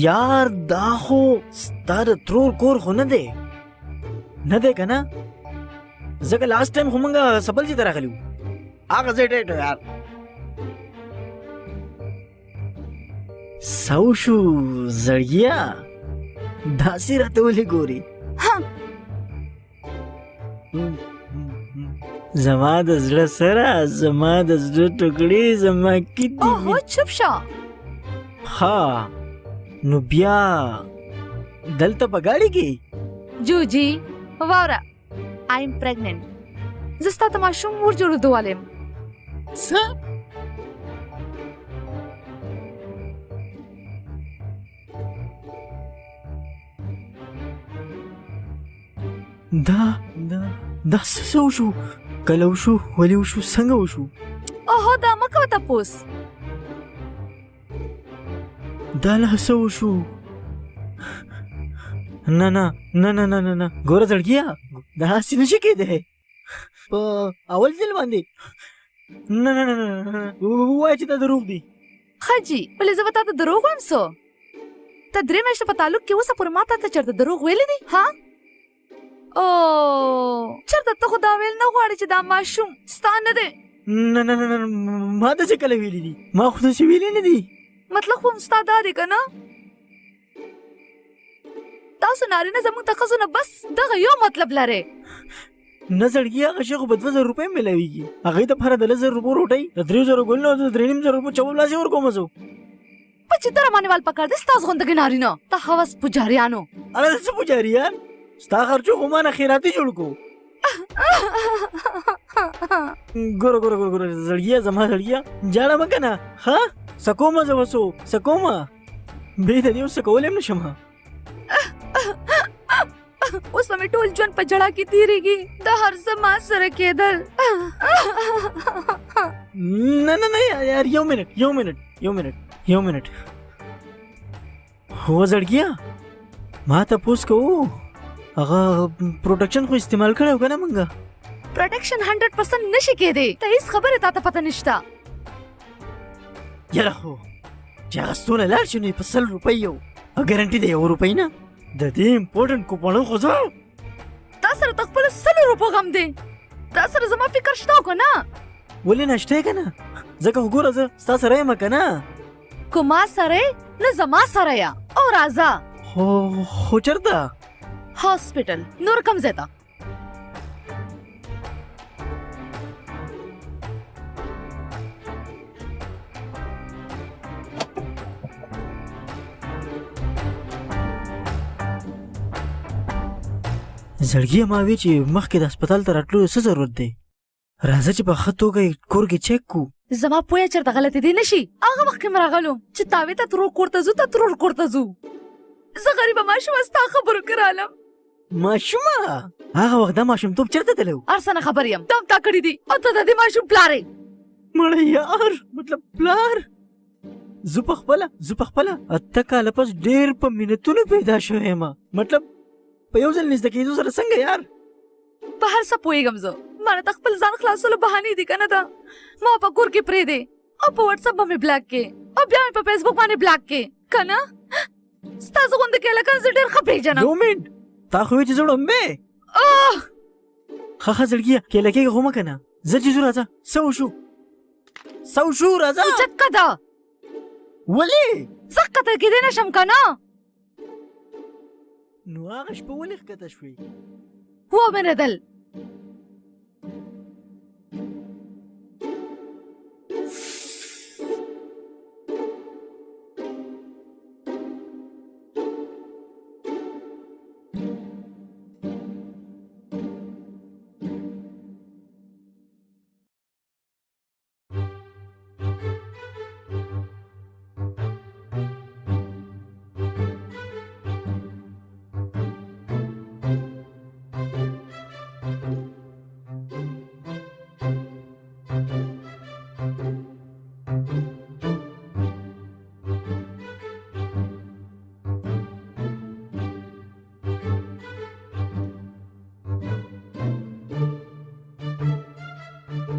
यार دا خو ستا د ترور کور خو نه دی که نه ځکه لاست ټایم خو موږ سبل چې ته راغلي وو هغه ځای ټیټ یار سو شو زړګیا داسې راته ولې ګورې زما د زړه سره زما د زړه ټوکړې زما کیدې اوهو چپ شه ها نو بیا دلته په ګاډي کې جوجي واوره آی ایم پریګننټ زه ستا ته ماشوم مور جوړېدو والیم څه دا څه وشو کله وشو ولې وشو څنګه وشو اوهو دا مه کوه تپوس دا لا څه وشو نه نه نه نه نه نه نه ګوره زړګیا دا هسې نشي کېدی په اول ځل باندې نه نه نه نه ووایه چې دا دروغ دي ښه جي ولې زه به تا ته دروغ وایم څو ته 3 میاشتې په تعلق کې اوسه پورې ما تا ته چېرته دروغ ویلی دي ها او چېرته ته خو دا ویل نه غواړې چې دا ماشوم ستا نه دی نه نه نه نه ما داسې کله ویلي دي ما خو داسې ویلي نه دي مطلب خو هم ستا دا دی که نه تاسو نارینه زموږ د ښځو نه بس دغه یو مطلب لرئ نه زړګي هغه شی خو په 2000 روپۍ میلاویږي هغې دپاره د 1000 روپو روټۍ د 3000 ګلونه او د 3500 روپو چوب لاسې ورکومه زه په چتره باندې وال پکار دی ستاسو غوندې نارینه ته هوس پجاریانو اړه څه پجاریان ستا خرچو خو ما نه خیراتي جوړ کو ګوره ګوره ګوره زړګیه زما زړګیه جاړه مه که نه ښه سکومه زه وسو سکومه بې د دې اوس سکولی هم نشم اوس به مې ټول ژوند په ژړا کې تېرېږي د هر څه ما سره کېدل نه نه نه یار یو منټ هو زړګیه ما تپوس کوو هغه پروټکشن خو استعمال کړی و که نه مونږ پروټکشن 100% نشي کېدی ته هېڅ خبرې تا ته پته نشته یاره خو چې هغه ستونه لاړ شي نو په 100 روپۍ یو ګارنټي د 1 روپۍ نه د دې امپورټنټ کوپنو خو زه تا سره د خپلو 100 روپو غم دی تا سره زما فکر شته که نه ولې نشته یې که نه ځکه خو ګوره زه ستا سره یم که نه که ما سره نه زما سره یا او راځه خو چېرته هاسپټل نور کوم ځای ته زړګیه ما وی چې مخکې د هسپتال ته راتلو څه ضرورت دی راځه چې په ښه توګه کور کې چیک کو زما پویه چېرته غلطې دی نشي هغه مخکې م راغلو چې تاوې ته ترور کور ته ځو ته ترور کور ته ځو زه غریبه ماشومه ستا خبرو کې رالم ماشومه هغه وخت دا ماشومتوب چېرته تللی و هر څه نه خبر یم دم تا کړي دي او ته د دې ماشوم پلار یې مړه یار مطلب پلار زه پخپله 8 کاله پس ډېر په مینتونو پیدا شوی یم مطلب په یو ځل نږدې کېدو سره څنګه یار په هر څه پوهېږم زه ما نه د خپل ځان خلاصولو بهانې دي که نه ده ما په کور کې پرېږدې او په وټساپ به مې بلاک کې او بیا مې په فیسبوک باندې بلاک کې که نه ستاسو غوندې کېلکان زه ډېر ښه پېژنم یو منټ تا خو وایې چې زه ړومبې ښه زړګیه کېله کېږه خو مه که نه زه چې ځو راځه څه وشو راځه اوچت قده ولې زه ښکته کېدی نه شم که نه نو هغه شپه ولې ښکته شوې ومنېدل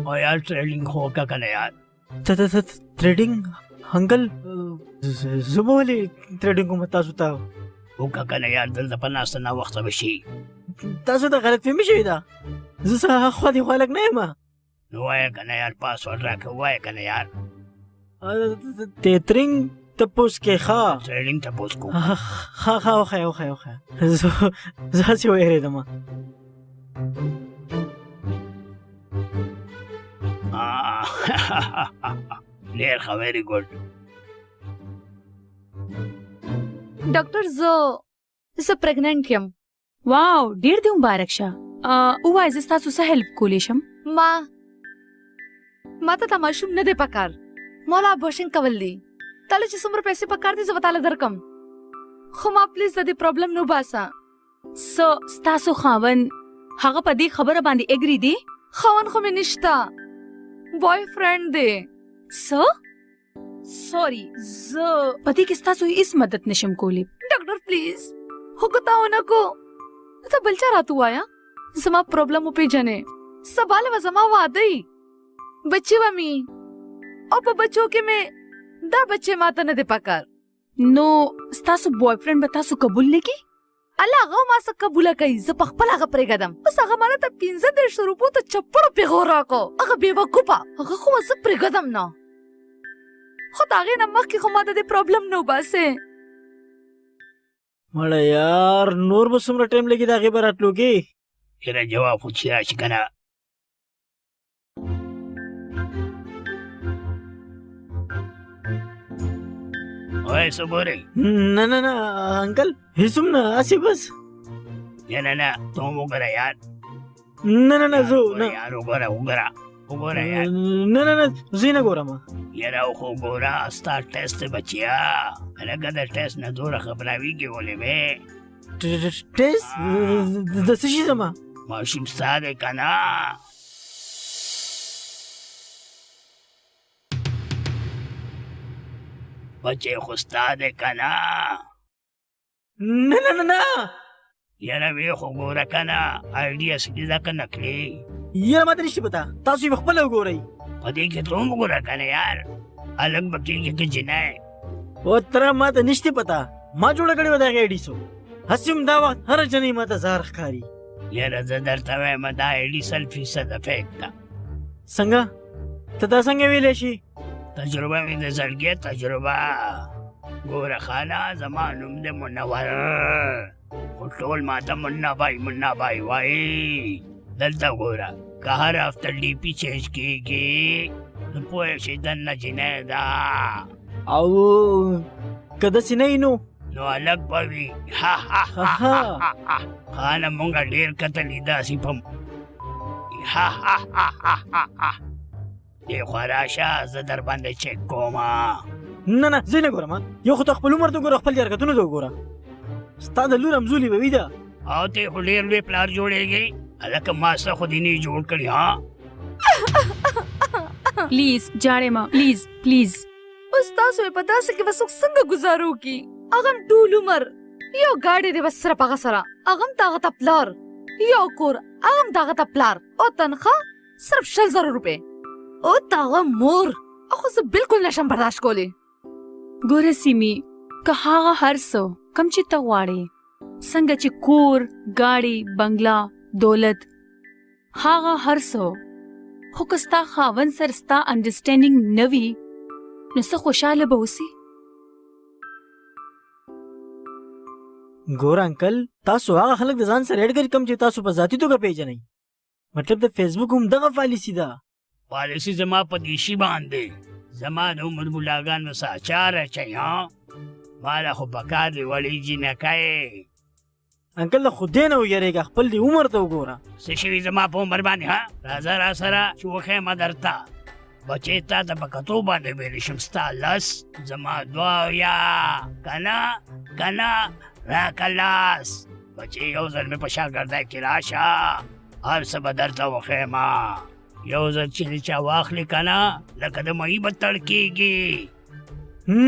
और यार ट्रेडिंग हो क्या करे यार ट्रेडिंग अंकल زه به ولې تریډینګ کوم تاسو ته وکړه کنه یار دلته په ناسته ناوخته به شي تاسو ته غلطفهمي شوې ده زه څه خوا دې خوا لږ نه یم نو وایه کنه یار پاسورډ راکړه وایه کنه یار تیترینګ تپوس کې ښه ټریډینګ تپوس کوم ښه وښیه زه هسې ویرېدم ډېر ښه ویری ګډ ډاکټر زه پریګننټ یم واو ډیر دې مبارک شه وای زه تاسو څه هیلپ کولی شم ما ته دا ماشوم نه دی پکار مولا ابورشن کول دی تاله چې څومره پیسې پکار دي زه به تاله درکم خو ما پلیز د دې پرابلم نو باسه ستاسو خاون هغه په دې خبره باندې اګری دی خاون خو مې نشته بوای فرند دی سوري زه په دې کې ستاسو هیڅ مدد نشم کولی ډاکټر پلیز هوکتاونه کو ته بل چا راته وایا زما پرابلم وپیژنې سباله و زما واده بچی و می او په بچو کې مې دا بچه ماته نه دی پکار نو ستاسو بوای فرند به تاسو قبول نکي الله هغه ما څه قبوله کوي زه په خپل هغه پرېږدم بس هغه ماته ته 15 روپو ته چپړو پیغور راکو هغه بېوقوفه هغه خو زه پرېږدم نه خو د هغې نه مخکې خو ماته د پرابلم نه وباسې مړه یار نور به څومره ټایم لګي د هغې به راتلو کې یاره جواب خو چې راشي که نه وای څه ګورئ نه انکل هیڅ هم نه هسې بس نه ته هم وګوره یار نه زه نه یار وګوره یار نه زه نه ګورم یاره خو ګوره ستا ټیسټ دی بچیا هلکه د ټیسټ نه دوره خبراویږي ولې وې ټیسټ د څه شي زما ماشوم ستا دی که نه بچې خو ستا دی که نه نه یاره وی خو ګوره که نه آیډي اصلي ده که نقلي یاره ماته نشته پته تاسو یې پخپله وګورئ په دې کې ته هم وګوره که نه یار هلک به کېږي که جنۍ او تره ماته نشته پته ما جوړه کړې وه د هغې آیډي سو هسې هم دا وخت هره جنۍ ماته زهر ښکاري یاره زه درته وایم دا آیډي 100% فیک ده څنګه ته دا څنګه ویلی شي تجربه مې د زړګي تجربه ګوره خاله زما نوم دی منور خو ټول ماته منا بای وایي دلته ګوره که هر هفته ډي پي چینج کېږي نو پوه شي دننه جنۍ ده او که داسې نه وي نو هلک به وي خاله مونږ ډېر کتلي داسې په دې خوا راشه زه در باندې چک کوم نه زه نه ګورم یو خو ته خپل عمر ته ګوره خپل حرکتونو ته وګوره ستا د لور همزولي به وي ده او ته خو ډېر لوی پلار جوړېږي هلکه ما څه خو دې نه جوړ کړي ها پلیز جاړې ما پلیز اوس تاسو یې په داسې کې به څوک څنګه ګزارو کی هغه هم ټول عمر یو ګاډی دی بس صرف هغه سره هغه هم د هغه ته پلار یو کور هغه هم د هغه ته پلار او تنخواه صرف 100,000 روپۍ او د هغه مور خو زه بلکل نشم برداشت کولی ګوره سیمي که هغه هر څه کم چې ته غواړې څنګه چې کور ګاډي بنګلا دولت هغه هر څه خو که ستا خاوند سره ستا انډرسټینډینګ نه وي نو څه خوشحاله به اوسي ګوره انکل تاسو هغه خلک د ځان سره اډ کړي کم چې تاسو په ذاتي توګه پیژنئ مطلب د فیسبوک هم دغه پالیسي ده پالیسي زما په دې شي باندې زما د عمر بلاګانو څه اچار اچوي ها ماله خو پکار دی وړې جینکۍ انکل د خدای نه ویریږه خپل دې عمر ته وګوره څه شوي زما په عمر باندې ها راځه راسره چې وښیم درته بچې تا ته په کتو باندې ویلی شم ستا لس زما دوه یا که نه راکه لاس بچې یو ځل مې په شاګردۍ کې راشه هر څه به درته وښیم یو ځل چې د چا واخلې که نه لکه د مهي به تړ کېږي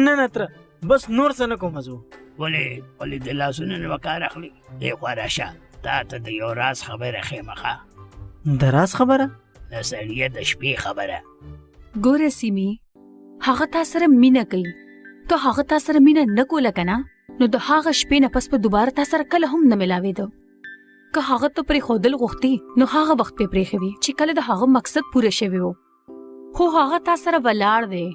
نه تره بس نور څه نه کوم زه ولې د لاسونو نه به کار اخلي دې خوا راشه تا ته د یو راز خبره ښیم ښه د راز خبره د سړیه د شپې خبره ګوره سیمي هغه تا سره مینه کوي که هغه تا سره مینه نه کوله کنه نو د هغه شپې نه پس په دوباره تا سره کله هم نه ملاوېده. که هغه ته پرې ښودل غوښتي نو هغه وخت پې پرېښوي چې کله د هغه مقصد پوره شوی و. خو هغه تا سره ولاړ دی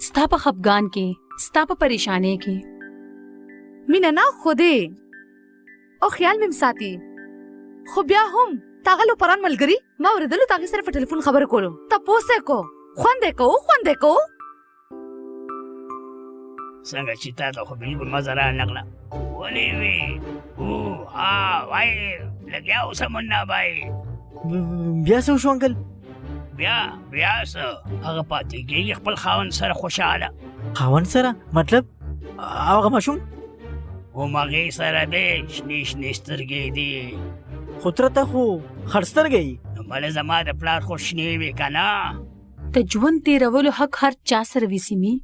ستا په خفګان کې ستا په پریشانۍ کې. مینه نه خوده او خیال مې ساتي خو بیا هم تاغلو پران ملګری ما ورېدلو تاغي سره په ټلیفون خبرې کولو تپوس یې کو خوندې کو څنګه چې تا ته خو بلکل مزه را نغله ولې وې وای لګیا اوسه منا بای بیا څه وشو انکل؟ بیا څه هغه پاتې کېږي خپل خاوند سره خوشحاله. خاوند سره مطلب هغه ماشوم؟ همغې سره دی شنې سترګې دي. خو تره ته خو خړ سترګې نو بله زما د پلار خو شنې وې که نه. د ژوند تیرولو حق هر چا سره وي سیمي.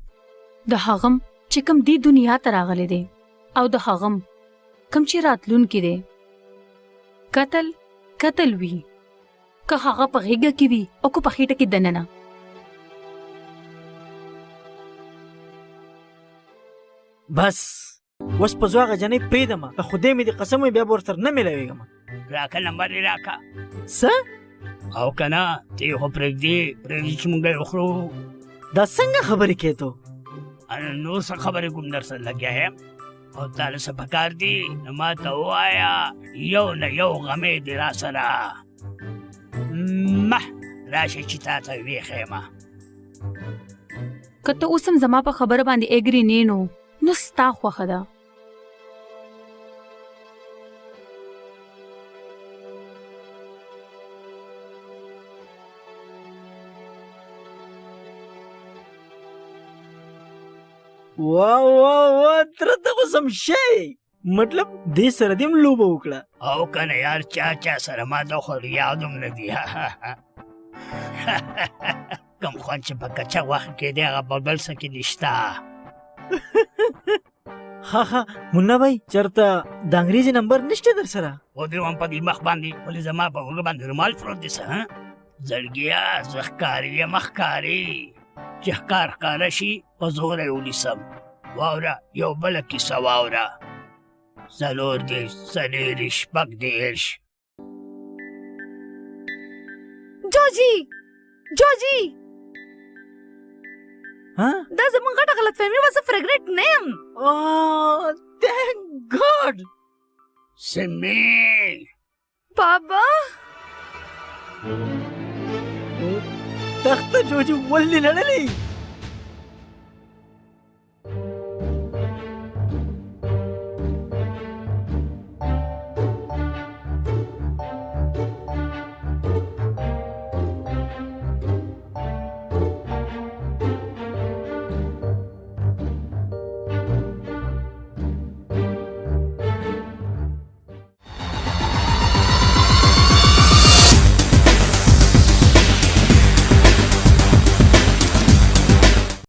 د هغم چې کوم دی دنیا ته راغلی دی او د هغم کوم چې راتلونکی دی. قتل وي که هغه په غېږه کې وي او که په خېټه کې دننه. بس اوس په زوغه جنې پرېږدمه که خدای مې دې قسم وي بیا به ورسره نه میلاوېږم. راکه نمبر یې راکه څه؟ او که نه ته یې خو پرېږدې چې موږ یې وخورو. دا څنګه خبرې کوې ته؟ نور څه خبرې کوم در سره لګیا یم او تا له څه پکار دي نو ما ته ووایه یو نه یو غمې دې را سره راشه چې تا ته ویې ښیمه. که ته اوس هم زما په خبره باندې اګري نه نو ستا خوښه ده. واه تره ته خو سم شی مطلب دې سره دې هم لوبه وکړه. او که نه یار چا سره ما ته خو یاد هم نه دي. کوم خوند چې په کچه غوښه کې دی هغه په بل څه کې نشته. ها منا بھائی چرته د انګریزي نمبر نشته در سره؟ و دې هم په دې مخ باندې ولې زما په اوږه باندې رومال پروت دی څه زړګیا زه ښکاري یم ښکاري چې ښکاره شي په زوره یې ونیسم. واوره یو بله کیسه واوره 40 40 40 جوجي ها دا زمونږ غټه غلطفهمي وه. زه پرېګنټ نه یم. thank God سمې بابا تخته جوجي ولې لړلې